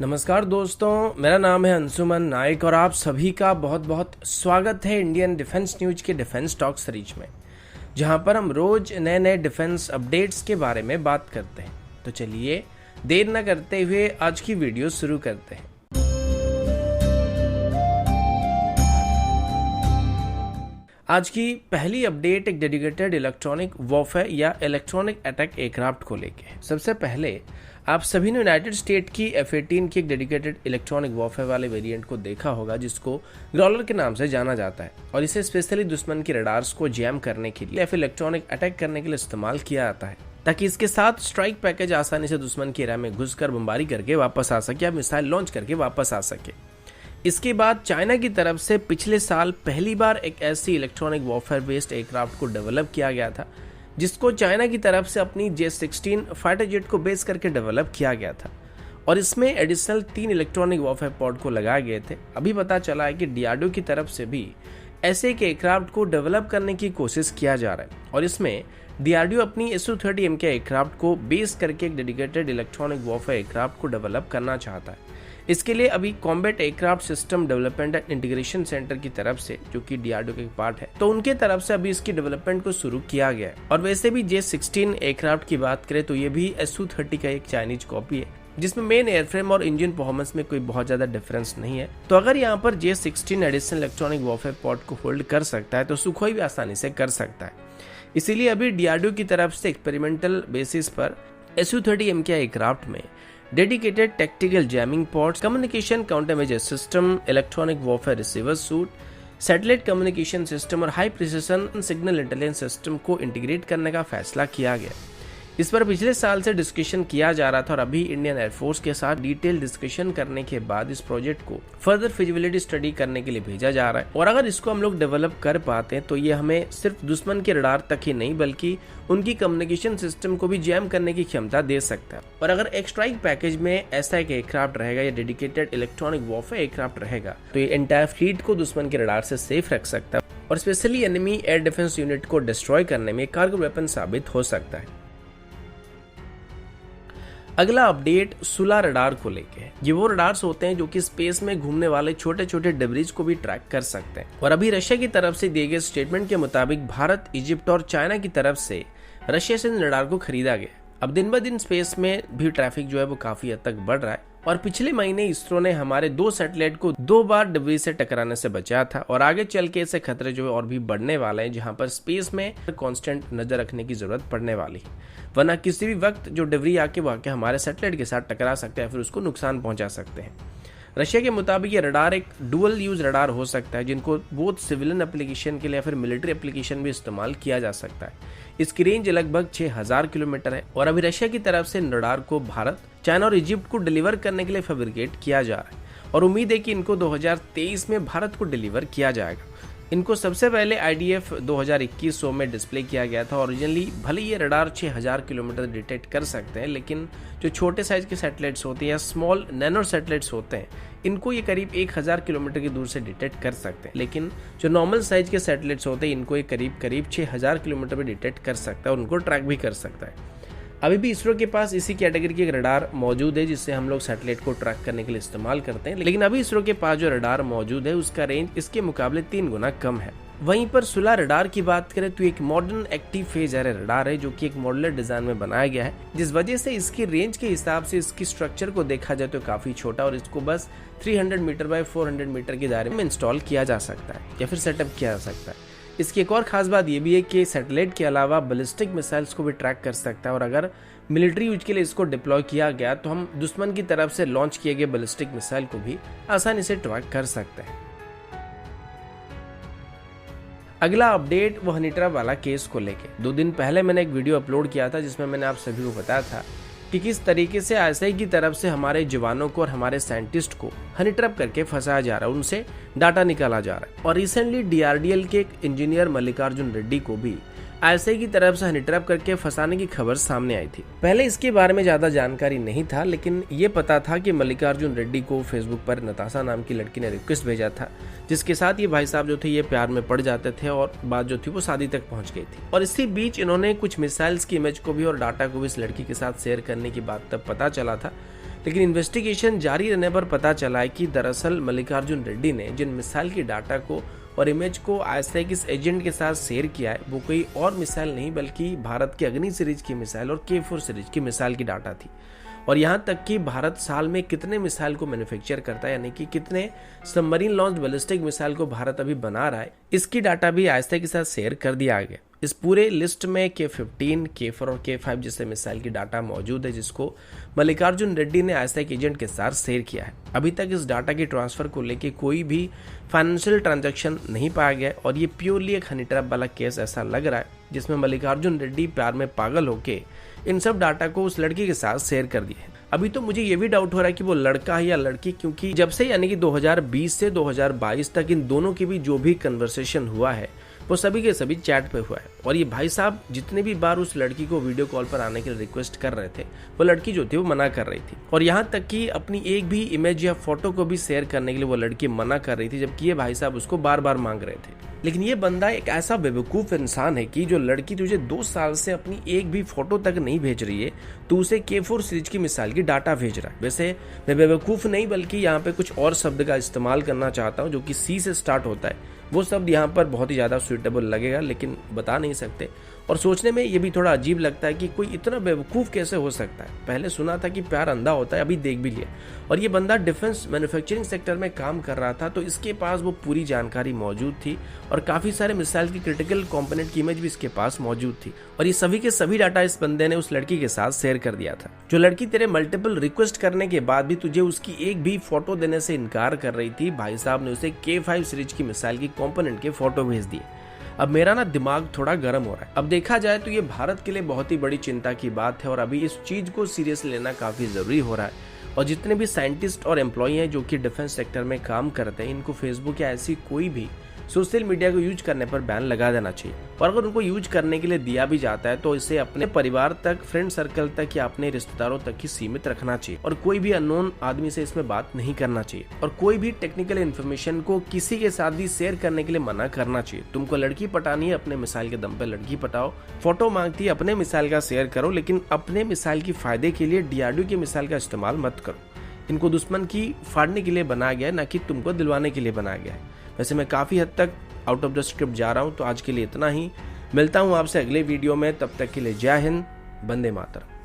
नमस्कार दोस्तों, मेरा नाम है अंशुमन नायक और आप सभी का बहुत बहुत स्वागत है इंडियन डिफेंस न्यूज के डिफेंस टॉक सीरीज में, जहां पर हम रोज नए नए डिफेंस अपडेट्स के बारे में बात करते हैं। तो चलिए देर न करते हुए आज की वीडियो शुरू करते हैं। आज की पहली अपडेट एक डेडिकेटेड इलेक्ट्रॉनिक वॉरफेयर या इलेक्ट्रॉनिक अटैक एयरक्राफ्ट को लेके है। सबसे पहले आप सभी ने यूनाइटेड स्टेट की F-18 की एक डेडिकेटेड इलेक्ट्रॉनिक वॉरफेयर वाले वेरिएंट को देखा होगा, जिसको ग्रॉलर के नाम से जाना जाता है और इसे स्पेशली दुश्मन की रडार्स को जैम करने के लिए या फिर इलेक्ट्रॉनिक अटैक करने के लिए इस्तेमाल किया जाता है, ताकि इसके साथ स्ट्राइक पैकेज आसानी से दुश्मन की एरिया में घुसकर बमबारी करके वापस आ सके या मिसाइल लॉन्च करके वापस आ सके। इसके बाद चाइना की तरफ से पिछले साल पहली बार एक ऐसी इलेक्ट्रॉनिक वॉरफेयर बेस्ड एयरक्राफ्ट को डेवलप किया गया था, जिसको चाइना की तरफ से अपनी J-16 फाइटर जेट को बेस करके डेवलप किया गया था और इसमें एडिशनल 3 इलेक्ट्रॉनिक वॉरफेयर पॉड को लगाए गए थे। अभी पता चला है कि DRDO की तरफ से भी ऐसे एक एयरक्राफ्ट को डेवलप करने की कोशिश किया जा रहा है और इसमें DRDO अपनी Su-30M के एयरक्राफ्ट को बेस करके एक डेडिकेटेड इलेक्ट्रॉनिक वॉरफेयर एयरक्राफ्ट को डेवलप करना चाहता है। इसके लिए अभी combat aircraft system development and integration centre की तरफ से, जो कि DRDO के पार्ट है, तो उनके तरफ से अभी इसकी डेवलपमेंट को शुरू किया गया है। और वैसे भी J-16 एयरक्राफ्ट की बात करें तो ये भी Su-30 का एक चाइनीज कॉपी है, जिसमें मेन एयरफ्रेम और इंजन परफॉर्मेंस में कोई बहुत ज्यादा डिफरेंस नहीं है। तो अगर यहाँ पर J-16 additional electronic warfare pod को होल्ड कर सकता है तो सुखोई भी आसानी से कर सकता है। इसीलिए अभी DRDO की तरफ से एक्सपेरिमेंटल बेसिस पर Su-30M के एयरक्राफ्ट में dedicated tactical jamming pods, communication countermeasure system, electronic warfare receiver suite, satellite communication system और high precision signal intelligence system को इंटीग्रेट करने का फैसला किया गया। इस पर पिछले साल से डिस्कशन किया जा रहा था और अभी इंडियन एयरफोर्स के साथ डिटेल डिस्कशन करने के बाद इस प्रोजेक्ट को फर्दर फिजिबिलिटी स्टडी करने के लिए भेजा जा रहा है। और अगर इसको हम लोग डेवलप कर पाते हैं तो ये हमें सिर्फ दुश्मन के रडार तक ही नहीं बल्कि उनकी कम्युनिकेशन सिस्टम को भी जैम करने की क्षमता दे सकता है। और अगर एक स्ट्राइक पैकेज में ऐसा एक एयरक्राफ्ट रहेगा या डेडिकेटेड इलेक्ट्रॉनिक वॉरफेयर एयरक्राफ्ट रहेगा तो ये एंटायर फ्लीट को दुश्मन के रडार से सेफ रख सकता है और specially enemy air defence unit को डिस्ट्रॉय करने में कार्गो वेपन साबित हो सकता है। अगला अपडेट सुला रडार को लेके है। ये वो रडार्स होते हैं जो कि स्पेस में घूमने वाले छोटे छोटे डेब्रिज को भी ट्रैक कर सकते हैं। और अभी रशिया की तरफ से दिए गए स्टेटमेंट के मुताबिक भारत, इजिप्ट और चाइना की तरफ से रशिया से इन रडार को खरीदा गया। अब दिन ब दिन स्पेस में भी ट्रैफिक जो है वो काफी हद तक बढ़ रहा है और पिछले महीने इसरो ने हमारे 2 सैटेलाइट को 2 बार डिब्री से टकराने से बचाया था और आगे चल के ऐसे खतरे जो है और भी बढ़ने वाले हैं, जहां पर स्पेस में कांस्टेंट नजर रखने की जरूरत पड़ने वाली है, वरना किसी भी वक्त जो डिब्री आके हमारे सैटेलाइट के साथ टकरा सकते हैं, फिर उसको नुकसान पहुंचा सकते हैं। रशिया के मुताबिक ये रडार एक डुअल यूज रडार हो सकता है, जिनको बोथ सिविलियन एप्लीकेशन के लिए या फिर मिलिट्री एप्लीकेशन भी इस्तेमाल किया जा सकता है। इसकी रेंज लगभग 6000 किलोमीटर है और अभी रशिया की तरफ से रडार को भारत, चाइना और इजिप्ट को डिलीवर करने के लिए फैब्रिकेट किया जा रहा है और उम्मीद है कि इनको 2023 में भारत को डिलीवर किया जाएगा। इनको सबसे पहले IDF 2021 में डिस्प्ले किया गया था। ओरिजिनली भले ये रडार 6000 किलोमीटर डिटेक्ट कर सकते हैं, लेकिन जो छोटे साइज के सैटेलाइट्स होते हैं या स्मॉल नैनो सैटेलाइट्स होते हैं, इनको ये करीब 1000 किलोमीटर की दूर से डिटेक्ट कर सकते हैं। लेकिन जो नॉर्मल साइज के सैटेलाइट्स होते हैं, इनको ये करीब 6000 किलोमीटर पे डिटेक्ट कर सकता है और उनको ट्रैक भी कर सकता है। अभी भी इसरो के पास इसी कैटेगरी के रडार मौजूद है, जिससे हम लोग सैटेलाइट को ट्रैक करने के लिए इस्तेमाल करते हैं, लेकिन अभी इसरो के पास जो रडार मौजूद है उसका रेंज इसके मुकाबले 3 गुना कम है। वहीं पर सुला रडार की बात करें तो एक modern active phase array radar है, जो कि एक मॉड्यूलर डिजाइन में बनाया गया है, जिस वजह से इसकी रेंज के हिसाब से इसकी स्ट्रक्चर को देखा जाए तो काफी छोटा और इसको बस 300 मीटर बाय 400 मीटर के दायरे में इंस्टॉल किया जा सकता है या फिर सेटअप किया जा सकता है। इसकी एक और खास बात यह भी है कि सैटेलाइट के अलावा बैलिस्टिक मिसाइल्स को भी ट्रैक कर सकता है और अगर मिलिट्री यूज के लिए इसको डिप्लॉय किया गया तो हम दुश्मन की तरफ से लॉन्च किए गए बैलिस्टिक मिसाइल को भी आसानी से ट्रैक कर सकते हैं। अगला अपडेट वो हनी ट्रैप वाला केस को लेके 2 दिन पहले मैंने एक वीडियो अपलोड किया था, जिसमें मैंने आप सभी को बताया था कि किस तरीके से ISI की तरफ से हमारे जवानों को और हमारे साइंटिस्ट को हनी ट्रैप करके फंसाया जा रहा है, उनसे डाटा निकाला जा रहा है। और रिसेंटली DRDL के एक इंजीनियर मल्लिकार्जुन रेड्डी को भी ISI की तरफ से हनी ट्रैप करके फंसाने की खबर सामने आई थी। पहले इसके बारे में ज्यादा जानकारी नहीं था, लेकिन ये पता था कि मल्लिकार्जुन रेड्डी को फेसबुक पर नताशा नाम की लड़की ने रिक्वेस्ट भेजा था, जिसके साथ ये भाई साहब जो थे ये प्यार में पड़ जाते थे और बात जो थी वो शादी तक पहुंच गई थी। और इसी बीच इन्होंने कुछ मिसाइल्स की इमेज को भी और डाटा को भी इस लड़की के साथ शेयर करने की बात तब पता चला था, लेकिन इन्वेस्टिगेशन जारी रहने पर पता चला है कि दरअसल मल्लिकार्जुन रेड्डी ने जिन मिसाइल की डाटा को और इमेज को आईएसआई इस एजेंट के साथ शेयर किया है वो कोई और मिसाइल नहीं बल्कि भारत की अग्नि सीरीज की मिसाइल और K4 सीरीज की मिसाइल की डाटा थी। और यहाँ तक कि भारत साल में कितने मिसाइल को मैन्युफैक्चर करता है, यानी कि कितने सबमरीन लॉन्च बैलिस्टिक मिसाइल को भारत अभी बना रहा है, इसकी डाटा भी आईएसआई के साथ शेयर कर दिया गया। इस पूरे लिस्ट में K15, K4 और K5 जैसे मिसाइल की डाटा मौजूद है जिसको मल्लिकार्जुन रेड्डी ने आईएसआई के एजेंट के साथ शेयर किया है। अभी तक इस डाटा की ट्रांसफर को लेकर कोई भी फाइनेंशियल ट्रांजैक्शन नहीं पाया गया और ये प्योरली एक हनी ट्रैप वाला केस ऐसा लग रहा है जिसमें मल्लिकार्जुन रेड्डी प्यार में पागल होके इन सब डाटा को उस लड़की के साथ शेयर कर दिए। अभी तो मुझे ये भी डाउट हो रहा है कि वो लड़का है या लड़की, क्योंकि जब से यानी कि 2020 से 2022 तक इन दोनों के भी जो भी कन्वर्सेशन हुआ है वो सभी के सभी चैट पे हुआ है। और ये भाई साहब जितने भी बार उस लड़की को वीडियो कॉल पर आने के लिए रिक्वेस्ट कर रहे थे वो लड़की जो थी वो मना कर रही थी, और यहाँ तक कि अपनी एक भी इमेज या फोटो को भी शेयर करने के लिए वो लड़की मना कर रही थी, जबकि ये भाई साहब उसको बार बार मांग रहे थे। लेकिन ये बंदा एक ऐसा बेवकूफ इंसान है कि जो लड़की तुझे 2 साल से अपनी एक भी फोटो तक नहीं भेज रही है, तो उसे K4 सीरीज की मिसाइल की डाटा भेज रहा है। वैसे मैं बेवकूफ नहीं बल्कि यहाँ पे कुछ और शब्द का इस्तेमाल करना चाहता हूँ जो कि C से स्टार्ट होता है। वो शब्द यहाँ पर बहुत ही ज़्यादा सुइटेबल लगेगा लेकिन बता नहीं सकते, और सोचने में ये भी थोड़ा अजीब लगता है कि कोई इतना बेवकूफ़ कैसे हो सकता है। पहले सुना था कि प्यार अंधा होता है, अभी देख भी लिया। और ये बंदा डिफेंस मैन्युफैक्चरिंग सेक्टर में काम कर रहा था, तो इसके पास वो पूरी जानकारी मौजूद थी और काफ़ी सारे मिसाइल की क्रिटिकल कंपोनेंट की इमेज भी इसके पास मौजूद थी। और ये सभी के सभी डाटा इस बंदे ने उस लड़की के साथ शेयर कर दिया था। जो लड़की तेरे मल्टीपल रिक्वेस्ट करने के बाद भी तुझे उसकी एक भी फोटो देने से इनकार कर रही थी, भाई साहब ने उसे K5 सीरीज की मिसाइल की कंपोनेंट के फोटो भेज दिए। अब मेरा ना दिमाग थोड़ा गर्म हो रहा है। अब देखा जाए तो ये भारत के लिए बहुत ही बड़ी चिंता की बात है और अभी इस चीज को सीरियस लेना काफी जरूरी हो रहा है। और जितने भी साइंटिस्ट और एम्प्लॉय हैं जो कि डिफेंस सेक्टर में काम करते हैं, इनको फेसबुक या ऐसी कोई भी सोशल मीडिया को यूज करने पर बैन लगा देना चाहिए। और अगर उनको यूज करने के लिए दिया भी जाता है तो इसे अपने परिवार तक, फ्रेंड सर्कल तक या अपने रिश्तेदारों तक ही सीमित रखना चाहिए और कोई भी अननोन आदमी से इसमें बात नहीं करना चाहिए। और कोई भी टेक्निकल इन्फॉर्मेशन को किसी के साथ भी शेयर करने के लिए मना करना चाहिए। तुमको लड़की पटानी है, अपने मिसाइल के दम पे लड़की पटाओ। फोटो मांगती है, अपने मिसाइल का शेयर करो, लेकिन अपने मिसाइल की फायदे के लिए DRDO की मिसाइल का इस्तेमाल मत करो। इनको दुश्मन की फाड़ने के लिए बनाया गया है, न कि तुमको दिलवाने के लिए बनाया गया है। वैसे मैं काफी हद तक आउट ऑफ द स्क्रिप्ट जा रहा हूं, तो आज के लिए इतना ही। मिलता हूं आपसे अगले वीडियो में, तब तक के लिए जय हिंद, वंदे मातरम।